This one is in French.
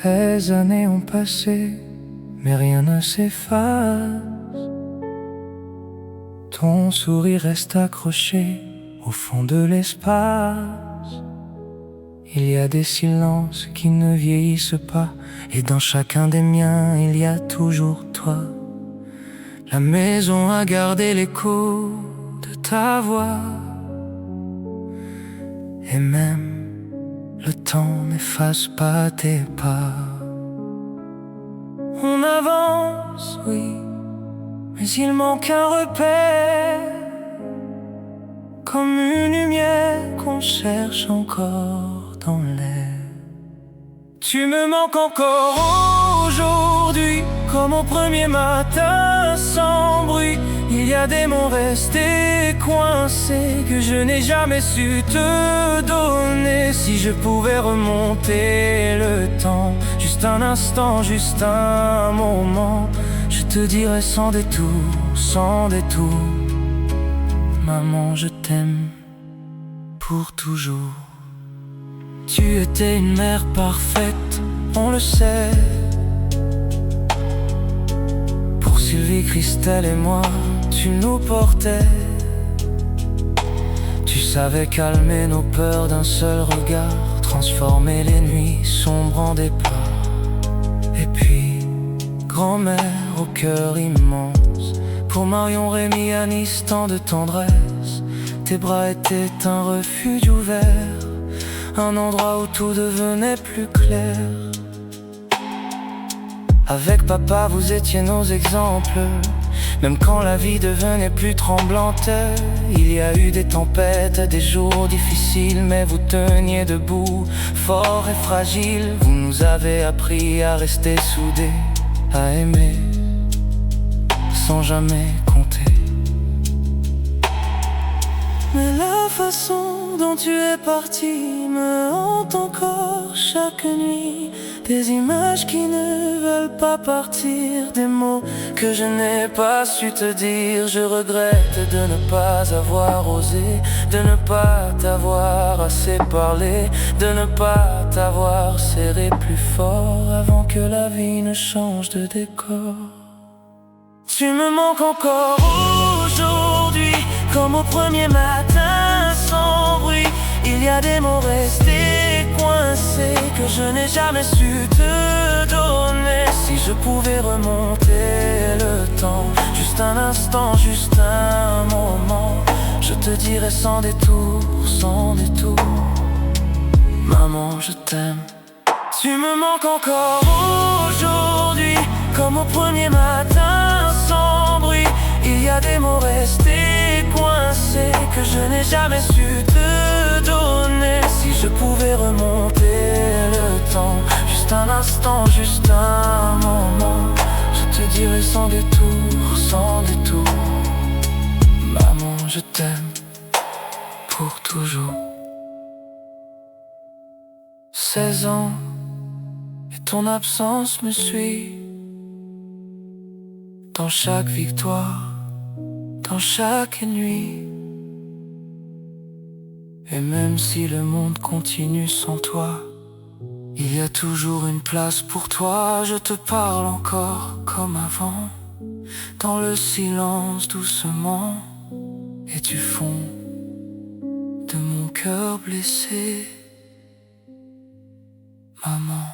Ces années ont passé, mais rien ne s'efface. Ton sourire reste accroché au fond de l'espace. Il y a des silences qui ne vieillissent pas, et dans chacun des miens il y a toujours toi. La maison a gardé l'écho de ta voix, et même le temps n'efface pas tes pas. On avance, oui, mais il manque un repère, comme une lumière qu'on cherche encore dans l'air. Tu me manques encore aujourd'hui, comme au premier matin sans bruit. Il y a des mots restés coincés que je n'ai jamais su te donner. Si je pouvais remonter le temps, juste un instant, juste un moment, je te dirais sans détour, sans détour: maman, je t'aime pour toujours. Tu étais une mère parfaite, on le sait. Pour Sylvie, Christelle et moi, tu nous portais. Tu savais calmer nos peurs d'un seul regard, transformer les nuits sombres en départ. Et puis, grand-mère au cœur immense, pour Marion, Rémi, Anis, tant de tendresse. Tes bras étaient un refuge ouvert, un endroit où tout devenait plus clair. Avec papa, vous étiez nos exemples, même quand la vie devenait plus tremblante. Il y a eu des tempêtes, des jours difficiles, mais vous teniez debout, fort et fragile. Vous nous avez appris à rester soudés, à aimer sans jamais compter. Mais la façon dont tu es parti me hante encore chaque nuit. Des images qui ne veulent pas partir, des mots que je n'ai pas su te dire. Je regrette de ne pas avoir osé, de ne pas t'avoir assez parlé, de ne pas t'avoir serré plus fort avant que la vie ne change de décor. Tu me manques encore aujourd'hui, comme au premier matin sans bruit. Il y a des mots restés coincés que je n'ai jamais su te donner. Si je pouvais remonter le temps, juste un instant, juste un moment, je te dirais sans détour, sans détour: maman, je t'aime. Tu me manques encore aujourd'hui, comme au premier matin sans bruit. Il y a des mots restés coincés que je n'ai jamais su te donner. Si je pouvais remonter le temps, juste un instant, juste un moment, je te dirais sans détour, sans détour: maman, je t'aime pour toujours. 16 ans, et ton absence me suit, dans chaque victoire, dans chaque nuit. Et même si le monde continue sans toi, il y a toujours une place pour toi. Je te parle encore comme avant, dans le silence doucement, et du fond de mon cœur blessé: maman.